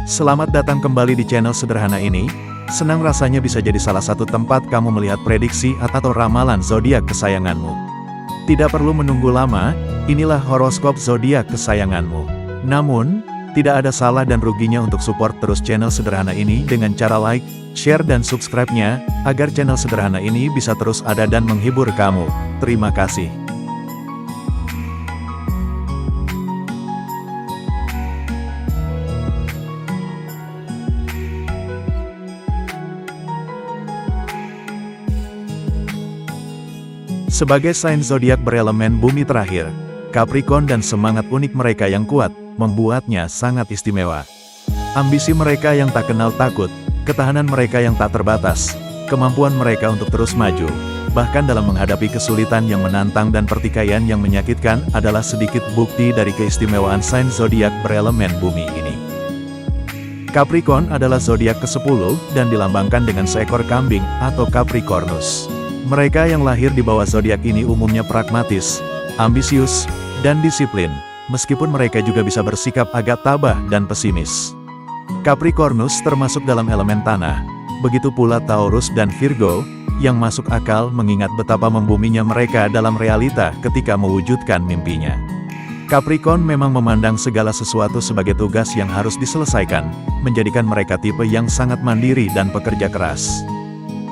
Selamat datang kembali di channel sederhana ini. Senang rasanya bisa jadi salah satu tempat kamu melihat prediksi atau ramalan zodiak kesayanganmu. Tidak perlu menunggu lama, inilah horoskop zodiak kesayanganmu. Namun, tidak ada salah dan ruginya untuk support terus channel sederhana ini dengan cara like, share dan subscribe-nya, agar channel sederhana ini bisa terus ada dan menghibur kamu. Terima kasih. Sebagai sign zodiak berelemen bumi terakhir, Capricorn dan semangat unik mereka yang kuat, membuatnya sangat istimewa. Ambisi mereka yang tak kenal takut, ketahanan mereka yang tak terbatas, kemampuan mereka untuk terus maju, bahkan dalam menghadapi kesulitan yang menantang dan pertikaian yang menyakitkan adalah sedikit bukti dari keistimewaan sign zodiak berelemen bumi ini. Capricorn adalah zodiak ke-10 dan dilambangkan dengan seekor kambing atau Capricornus. Mereka yang lahir di bawah zodiak ini umumnya pragmatis, ambisius, dan disiplin, meskipun mereka juga bisa bersikap agak tabah dan pesimis. Capricornus termasuk dalam elemen tanah, begitu pula Taurus dan Virgo, yang masuk akal mengingat betapa membuminya mereka dalam realita ketika mewujudkan mimpinya. Capricorn memang memandang segala sesuatu sebagai tugas yang harus diselesaikan, menjadikan mereka tipe yang sangat mandiri dan pekerja keras.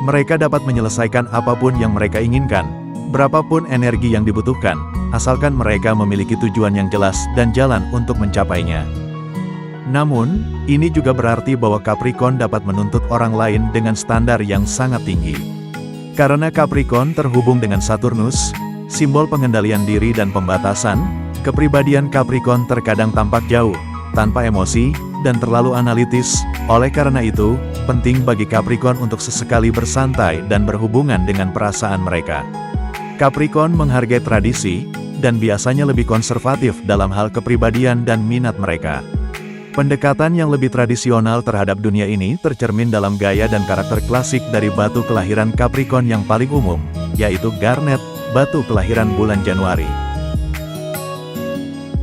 Mereka dapat menyelesaikan apapun yang mereka inginkan, berapapun energi yang dibutuhkan, asalkan mereka memiliki tujuan yang jelas dan jalan untuk mencapainya. Namun, ini juga berarti bahwa Capricorn dapat menuntut orang lain dengan standar yang sangat tinggi. Karena Capricorn terhubung dengan Saturnus, simbol pengendalian diri dan pembatasan, kepribadian Capricorn terkadang tampak jauh, tanpa emosi, dan terlalu analitis. Oleh karena itu, penting bagi Capricorn untuk sesekali bersantai dan berhubungan dengan perasaan mereka. Capricorn menghargai tradisi, dan biasanya lebih konservatif dalam hal kepribadian dan minat mereka. Pendekatan yang lebih tradisional terhadap dunia ini tercermin dalam gaya dan karakter klasik dari batu kelahiran Capricorn yang paling umum, yaitu garnet, batu kelahiran bulan Januari.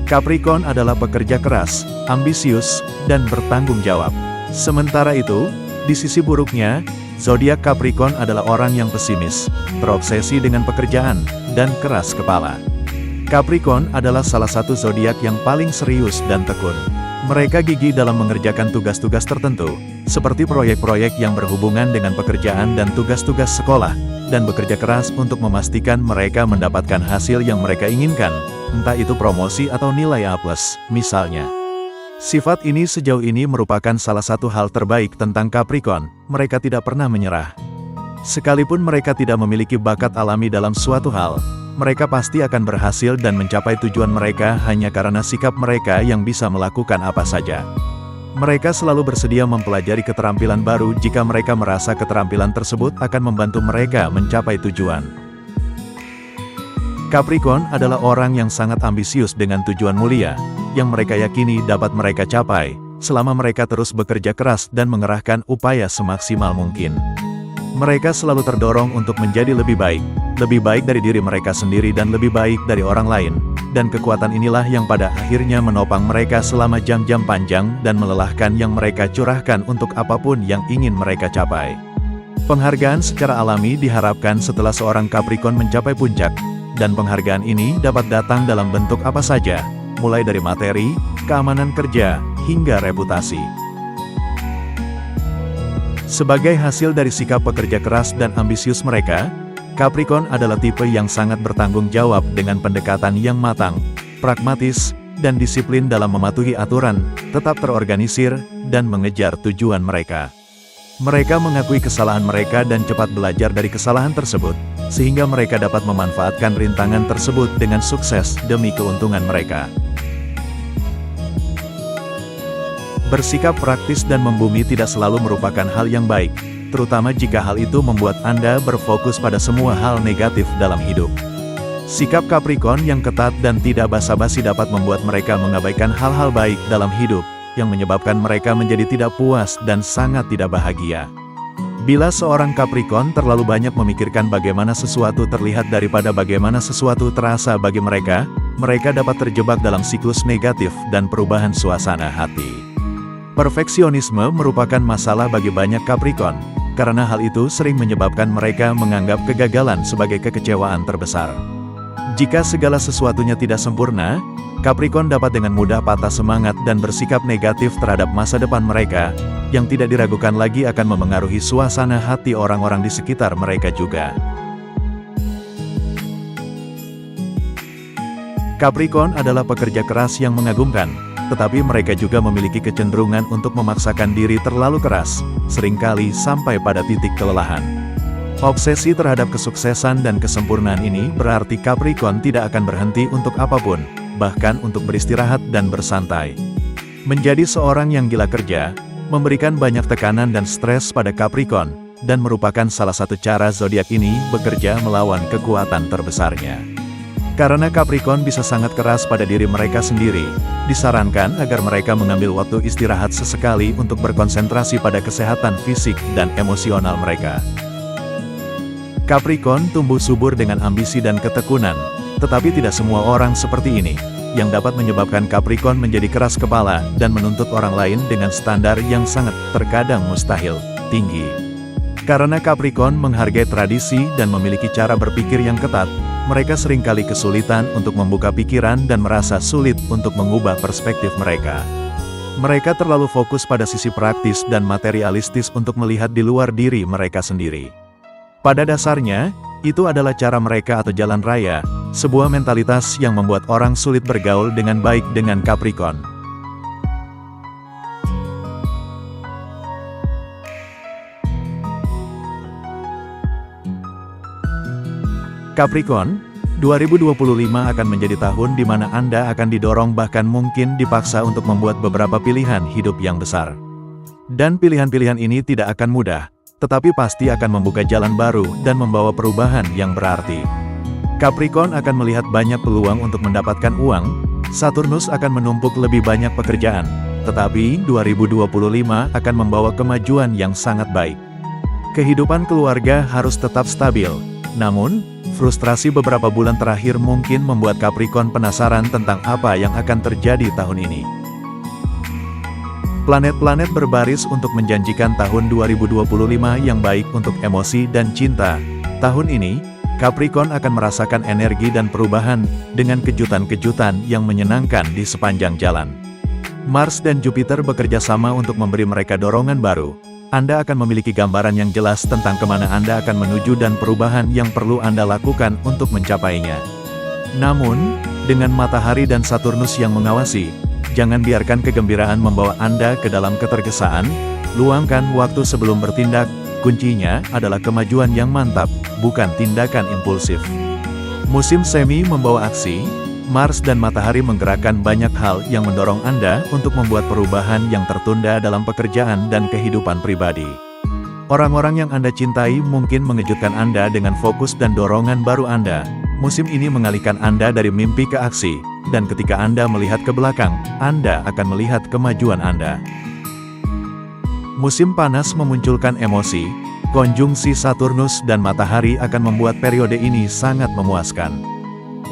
Capricorn adalah pekerja keras, ambisius, dan bertanggung jawab. Sementara itu, di sisi buruknya, zodiak Capricorn adalah orang yang pesimis, terobsesi dengan pekerjaan, dan keras kepala. Capricorn adalah salah satu zodiak yang paling serius dan tekun. Mereka gigih dalam mengerjakan tugas-tugas tertentu, seperti proyek-proyek yang berhubungan dengan pekerjaan dan tugas-tugas sekolah, dan bekerja keras untuk memastikan mereka mendapatkan hasil yang mereka inginkan, entah itu promosi atau nilai A+, misalnya. Sifat ini sejauh ini merupakan salah satu hal terbaik tentang Capricorn, mereka tidak pernah menyerah. Sekalipun mereka tidak memiliki bakat alami dalam suatu hal, mereka pasti akan berhasil dan mencapai tujuan mereka hanya karena sikap mereka yang bisa melakukan apa saja. Mereka selalu bersedia mempelajari keterampilan baru jika mereka merasa keterampilan tersebut akan membantu mereka mencapai tujuan. Capricorn adalah orang yang sangat ambisius dengan tujuan mulia, yang mereka yakini dapat mereka capai, selama mereka terus bekerja keras dan mengerahkan upaya semaksimal mungkin. Mereka selalu terdorong untuk menjadi lebih baik dari diri mereka sendiri dan lebih baik dari orang lain, dan kekuatan inilah yang pada akhirnya menopang mereka selama jam-jam panjang dan melelahkan yang mereka curahkan untuk apapun yang ingin mereka capai. Penghargaan secara alami diharapkan setelah seorang Capricorn mencapai puncak, dan penghargaan ini dapat datang dalam bentuk apa saja, mulai dari materi, keamanan kerja, hingga reputasi. Sebagai hasil dari sikap pekerja keras dan ambisius mereka, Capricorn adalah tipe yang sangat bertanggung jawab dengan pendekatan yang matang, pragmatis, dan disiplin dalam mematuhi aturan, tetap terorganisir, dan mengejar tujuan mereka. Mereka mengakui kesalahan mereka dan cepat belajar dari kesalahan tersebut, sehingga mereka dapat memanfaatkan rintangan tersebut dengan sukses demi keuntungan mereka. Bersikap praktis dan membumi tidak selalu merupakan hal yang baik, terutama jika hal itu membuat Anda berfokus pada semua hal negatif dalam hidup. Sikap Capricorn yang ketat dan tidak basa-basi dapat membuat mereka mengabaikan hal-hal baik dalam hidup, yang menyebabkan mereka menjadi tidak puas dan sangat tidak bahagia. Bila seorang Capricorn terlalu banyak memikirkan bagaimana sesuatu terlihat daripada bagaimana sesuatu terasa bagi mereka dapat terjebak dalam siklus negatif dan perubahan suasana hati. Perfeksionisme merupakan masalah bagi banyak Capricorn, karena hal itu sering menyebabkan mereka menganggap kegagalan sebagai kekecewaan terbesar. Jika segala sesuatunya tidak sempurna, Capricorn dapat dengan mudah patah semangat dan bersikap negatif terhadap masa depan mereka, yang tidak diragukan lagi akan memengaruhi suasana hati orang-orang di sekitar mereka juga. Capricorn adalah pekerja keras yang mengagumkan, tetapi mereka juga memiliki kecenderungan untuk memaksakan diri terlalu keras, seringkali sampai pada titik kelelahan. Obsesi terhadap kesuksesan dan kesempurnaan ini berarti Capricorn tidak akan berhenti untuk apapun, bahkan untuk beristirahat dan bersantai. Menjadi seorang yang gila kerja, memberikan banyak tekanan dan stres pada Capricorn, dan merupakan salah satu cara zodiak ini bekerja melawan kekuatan terbesarnya. Karena Capricorn bisa sangat keras pada diri mereka sendiri, disarankan agar mereka mengambil waktu istirahat sesekali untuk berkonsentrasi pada kesehatan fisik dan emosional mereka. Capricorn tumbuh subur dengan ambisi dan ketekunan, tetapi tidak semua orang seperti ini, yang dapat menyebabkan Capricorn menjadi keras kepala dan menuntut orang lain dengan standar yang sangat, terkadang mustahil, tinggi. Karena Capricorn menghargai tradisi dan memiliki cara berpikir yang ketat, mereka seringkali kesulitan untuk membuka pikiran dan merasa sulit untuk mengubah perspektif mereka. Mereka terlalu fokus pada sisi praktis dan materialistis untuk melihat di luar diri mereka sendiri. Pada dasarnya, itu adalah cara mereka atau jalan raya, sebuah mentalitas yang membuat orang sulit bergaul dengan baik dengan Capricorn. Capricorn, 2025 akan menjadi tahun di mana Anda akan didorong bahkan mungkin dipaksa untuk membuat beberapa pilihan hidup yang besar. Dan pilihan-pilihan ini tidak akan mudah, tetapi pasti akan membuka jalan baru dan membawa perubahan yang berarti. Capricorn akan melihat banyak peluang untuk mendapatkan uang, Saturnus akan menumpuk lebih banyak pekerjaan, tetapi 2025 akan membawa kemajuan yang sangat baik. Kehidupan keluarga harus tetap stabil, namun, frustrasi beberapa bulan terakhir mungkin membuat Capricorn penasaran tentang apa yang akan terjadi tahun ini. Planet-planet berbaris untuk menjanjikan tahun 2025 yang baik untuk emosi dan cinta. Tahun ini, Capricorn akan merasakan energi dan perubahan, dengan kejutan-kejutan yang menyenangkan di sepanjang jalan. Mars dan Jupiter bekerja sama untuk memberi mereka dorongan baru. Anda akan memiliki gambaran yang jelas tentang kemana Anda akan menuju dan perubahan yang perlu Anda lakukan untuk mencapainya. Namun, dengan Matahari dan Saturnus yang mengawasi, jangan biarkan kegembiraan membawa Anda ke dalam ketergesaan, luangkan waktu sebelum bertindak, kuncinya adalah kemajuan yang mantap, bukan tindakan impulsif. Musim semi membawa aksi, Mars dan Matahari menggerakkan banyak hal yang mendorong Anda untuk membuat perubahan yang tertunda dalam pekerjaan dan kehidupan pribadi. Orang-orang yang Anda cintai mungkin mengejutkan Anda dengan fokus dan dorongan baru Anda. Musim ini mengalihkan Anda dari mimpi ke aksi, dan ketika Anda melihat ke belakang, Anda akan melihat kemajuan Anda. Musim panas memunculkan emosi, konjungsi Saturnus dan Matahari akan membuat periode ini sangat memuaskan.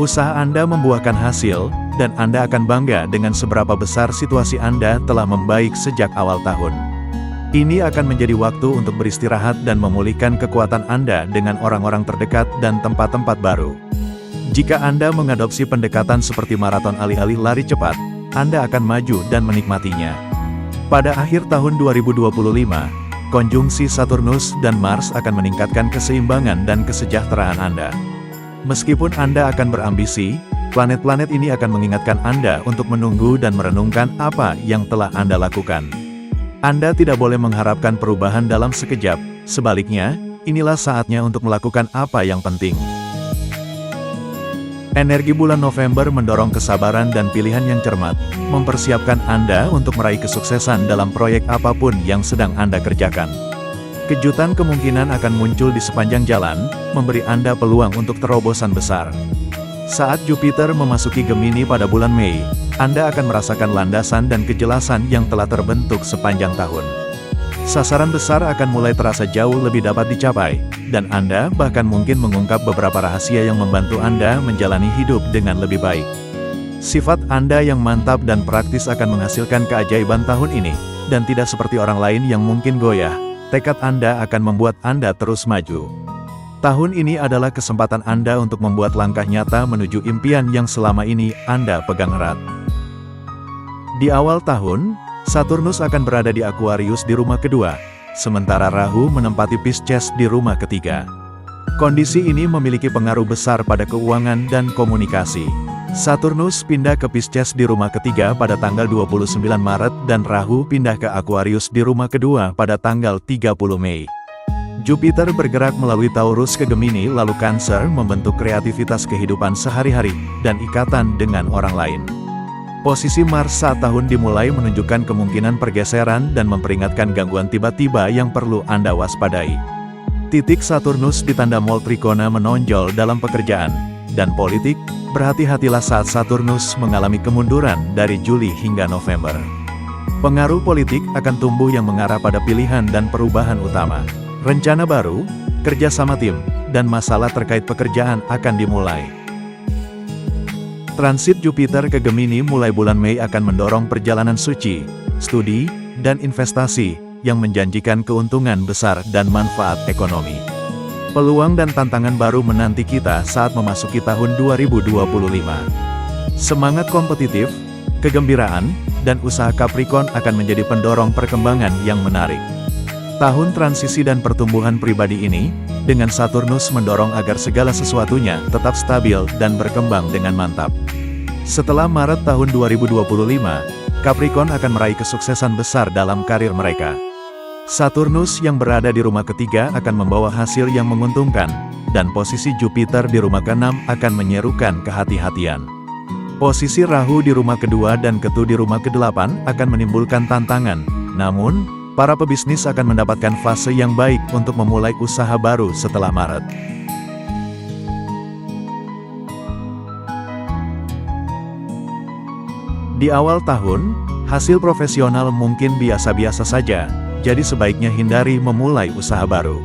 Usaha Anda membuahkan hasil, dan Anda akan bangga dengan seberapa besar situasi Anda telah membaik sejak awal tahun. Ini akan menjadi waktu untuk beristirahat dan memulihkan kekuatan Anda dengan orang-orang terdekat dan tempat-tempat baru. Jika Anda mengadopsi pendekatan seperti maraton alih-alih lari cepat, Anda akan maju dan menikmatinya. Pada akhir tahun 2025, konjungsi Saturnus dan Mars akan meningkatkan keseimbangan dan kesejahteraan Anda. Meskipun Anda akan berambisi, planet-planet ini akan mengingatkan Anda untuk menunggu dan merenungkan apa yang telah Anda lakukan. Anda tidak boleh mengharapkan perubahan dalam sekejap, sebaliknya, inilah saatnya untuk melakukan apa yang penting. Energi bulan November mendorong kesabaran dan pilihan yang cermat, mempersiapkan Anda untuk meraih kesuksesan dalam proyek apapun yang sedang Anda kerjakan. Kejutan kemungkinan akan muncul di sepanjang jalan, memberi Anda peluang untuk terobosan besar. Saat Jupiter memasuki Gemini pada bulan Mei, Anda akan merasakan landasan dan kejelasan yang telah terbentuk sepanjang tahun. Sasaran besar akan mulai terasa jauh lebih dapat dicapai, dan Anda bahkan mungkin mengungkap beberapa rahasia yang membantu Anda menjalani hidup dengan lebih baik. Sifat Anda yang mantap dan praktis akan menghasilkan keajaiban tahun ini, dan tidak seperti orang lain yang mungkin goyah. Tekad Anda akan membuat Anda terus maju. Tahun ini adalah kesempatan Anda untuk membuat langkah nyata menuju impian yang selama ini Anda pegang erat. Di awal tahun, Saturnus akan berada di Aquarius di rumah kedua, sementara Rahu menempati Pisces di rumah ketiga. Kondisi ini memiliki pengaruh besar pada keuangan dan komunikasi. Saturnus pindah ke Pisces di rumah ketiga pada tanggal 29 Maret dan Rahu pindah ke Aquarius di rumah kedua pada tanggal 30 Mei. Jupiter bergerak melalui Taurus ke Gemini lalu Cancer membentuk kreativitas kehidupan sehari-hari dan ikatan dengan orang lain. Posisi Mars saat tahun dimulai menunjukkan kemungkinan pergeseran dan memperingatkan gangguan tiba-tiba yang perlu Anda waspadai. Titik Saturnus di tanda Mol Trikona menonjol dalam pekerjaan dan politik. Berhati-hatilah saat Saturnus mengalami kemunduran dari Juli hingga November. Pengaruh politik akan tumbuh yang mengarah pada pilihan dan perubahan utama. Rencana baru, kerjasama tim, dan masalah terkait pekerjaan akan dimulai. Transit Jupiter ke Gemini mulai bulan Mei akan mendorong perjalanan suci, studi, dan investasi, yang menjanjikan keuntungan besar dan manfaat ekonomi. Peluang dan tantangan baru menanti kita saat memasuki tahun 2025. Semangat kompetitif, kegembiraan, dan usaha Capricorn akan menjadi pendorong perkembangan yang menarik. Tahun transisi dan pertumbuhan pribadi ini, dengan Saturnus mendorong agar segala sesuatunya tetap stabil dan berkembang dengan mantap. Setelah Maret tahun 2025, Capricorn akan meraih kesuksesan besar dalam karir mereka. Saturnus yang berada di rumah ketiga akan membawa hasil yang menguntungkan, dan posisi Jupiter di rumah ke-6 akan menyerukan kehati-hatian. Posisi Rahu di rumah kedua dan Ketu di rumah ke-8 akan menimbulkan tantangan, namun, para pebisnis akan mendapatkan fase yang baik untuk memulai usaha baru setelah Maret. Di awal tahun, hasil profesional mungkin biasa-biasa saja, jadi sebaiknya hindari memulai usaha baru.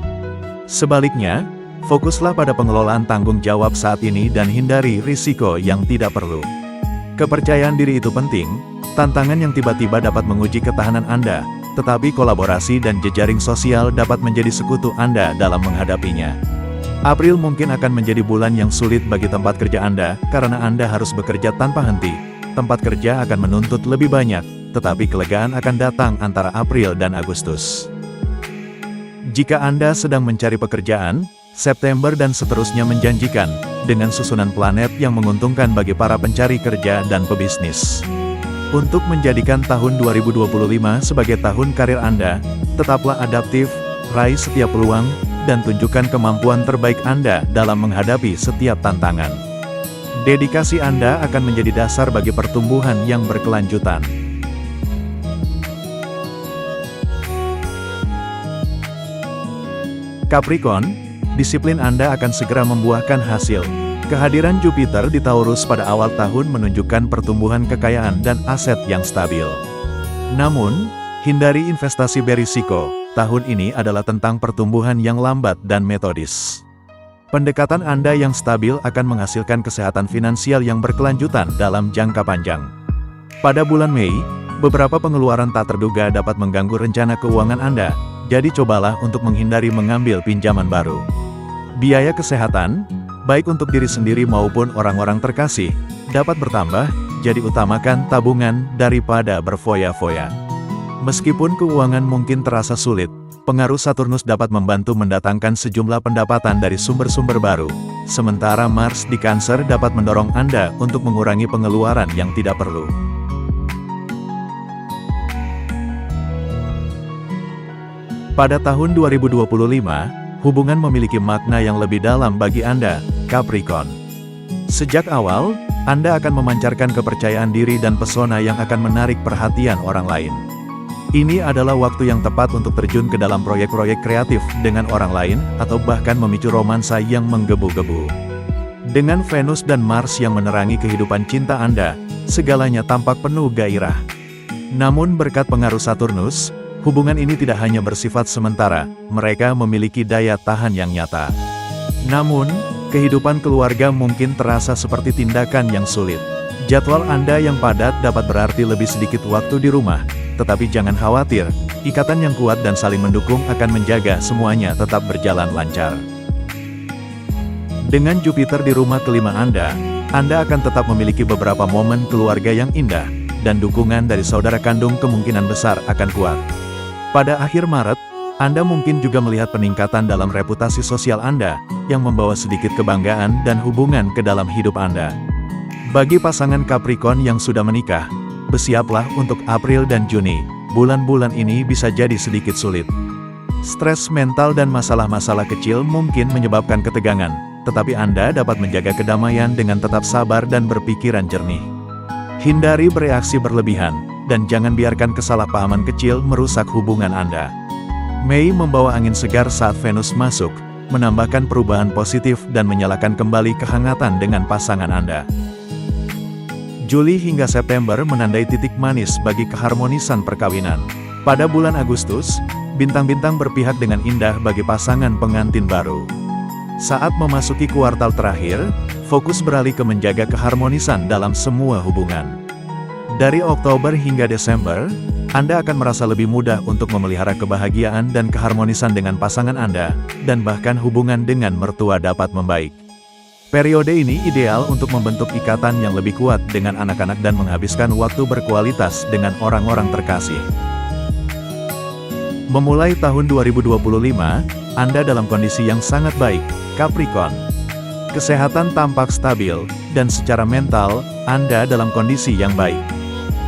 Sebaliknya, fokuslah pada pengelolaan tanggung jawab saat ini dan hindari risiko yang tidak perlu. Kepercayaan diri itu penting, tantangan yang tiba-tiba dapat menguji ketahanan Anda, tetapi kolaborasi dan jejaring sosial dapat menjadi sekutu Anda dalam menghadapinya. April mungkin akan menjadi bulan yang sulit bagi tempat kerja Anda, karena Anda harus bekerja tanpa henti. Tempat kerja akan menuntut lebih banyak, tetapi kelegaan akan datang antara April dan Agustus. Jika Anda sedang mencari pekerjaan, September dan seterusnya menjanjikan, dengan susunan planet yang menguntungkan bagi para pencari kerja dan pebisnis. Untuk menjadikan tahun 2025 sebagai tahun karir Anda, tetaplah adaptif, raih setiap peluang, dan tunjukkan kemampuan terbaik Anda dalam menghadapi setiap tantangan. Dedikasi Anda akan menjadi dasar bagi pertumbuhan yang berkelanjutan. Capricorn, disiplin Anda akan segera membuahkan hasil. Kehadiran Jupiter di Taurus pada awal tahun menunjukkan pertumbuhan kekayaan dan aset yang stabil. Namun, hindari investasi berisiko. Tahun ini adalah tentang pertumbuhan yang lambat dan metodis. Pendekatan Anda yang stabil akan menghasilkan kesehatan finansial yang berkelanjutan dalam jangka panjang. Pada bulan Mei, beberapa pengeluaran tak terduga dapat mengganggu rencana keuangan Anda, jadi cobalah untuk menghindari mengambil pinjaman baru. Biaya kesehatan, baik untuk diri sendiri maupun orang-orang terkasih, dapat bertambah, jadi utamakan tabungan daripada berfoya-foya. Meskipun keuangan mungkin terasa sulit, pengaruh Saturnus dapat membantu mendatangkan sejumlah pendapatan dari sumber-sumber baru, sementara Mars di Cancer dapat mendorong Anda untuk mengurangi pengeluaran yang tidak perlu. Pada tahun 2025, hubungan memiliki makna yang lebih dalam bagi Anda, Capricorn. Sejak awal, Anda akan memancarkan kepercayaan diri dan pesona yang akan menarik perhatian orang lain. Ini adalah waktu yang tepat untuk terjun ke dalam proyek-proyek kreatif dengan orang lain, atau bahkan memicu romansa yang menggebu-gebu. Dengan Venus dan Mars yang menerangi kehidupan cinta Anda, segalanya tampak penuh gairah. Namun berkat pengaruh Saturnus, hubungan ini tidak hanya bersifat sementara, mereka memiliki daya tahan yang nyata. Namun, kehidupan keluarga mungkin terasa seperti tindakan yang sulit. Jadwal Anda yang padat dapat berarti lebih sedikit waktu di rumah, Tetapi jangan khawatir, ikatan yang kuat dan saling mendukung akan menjaga semuanya tetap berjalan lancar. Dengan Jupiter di rumah kelima Anda akan tetap memiliki beberapa momen keluarga yang indah, dan dukungan dari saudara kandung kemungkinan besar akan kuat. Pada akhir Maret, Anda mungkin juga melihat peningkatan dalam reputasi sosial Anda, yang membawa sedikit kebanggaan dan hubungan ke dalam hidup Anda. Bagi pasangan Capricorn yang sudah menikah, bersiaplah untuk April dan Juni. Bulan-bulan ini bisa jadi sedikit sulit. Stres mental dan masalah-masalah kecil mungkin menyebabkan ketegangan, tetapi Anda dapat menjaga kedamaian dengan tetap sabar dan berpikiran jernih. Hindari bereaksi berlebihan, dan jangan biarkan kesalahpahaman kecil merusak hubungan Anda. Mei membawa angin segar saat Venus masuk, menambahkan perubahan positif dan menyalakan kembali kehangatan dengan pasangan Anda. Juli hingga September menandai titik manis bagi keharmonisan perkawinan. Pada bulan Agustus, bintang-bintang berpihak dengan indah bagi pasangan pengantin baru. Saat memasuki kuartal terakhir, fokus beralih ke menjaga keharmonisan dalam semua hubungan. Dari Oktober hingga Desember, Anda akan merasa lebih mudah untuk memelihara kebahagiaan dan keharmonisan dengan pasangan Anda, dan bahkan hubungan dengan mertua dapat membaik. Periode ini ideal untuk membentuk ikatan yang lebih kuat dengan anak-anak dan menghabiskan waktu berkualitas dengan orang-orang terkasih. Memulai tahun 2025, Anda dalam kondisi yang sangat baik, Capricorn. Kesehatan tampak stabil, dan secara mental, Anda dalam kondisi yang baik.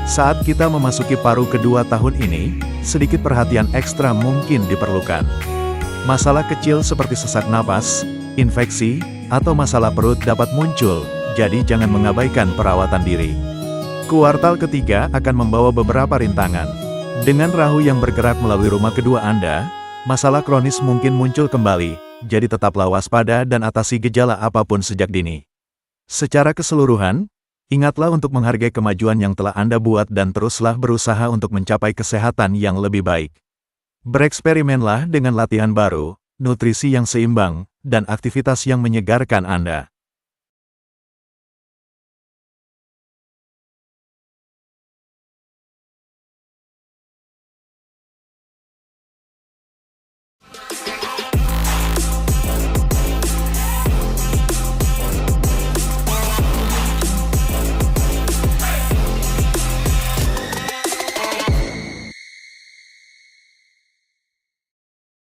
Saat kita memasuki paruh kedua tahun ini, sedikit perhatian ekstra mungkin diperlukan. Masalah kecil seperti sesak napas, infeksi, atau masalah perut dapat muncul, jadi jangan mengabaikan perawatan diri. Kuartal ketiga akan membawa beberapa rintangan. Dengan Rahu yang bergerak melalui rumah kedua Anda, masalah kronis mungkin muncul kembali, jadi tetaplah waspada dan atasi gejala apapun sejak dini. Secara keseluruhan, ingatlah untuk menghargai kemajuan yang telah Anda buat dan teruslah berusaha untuk mencapai kesehatan yang lebih baik. Bereksperimenlah dengan latihan baru, nutrisi yang seimbang, dan aktivitas yang menyegarkan Anda.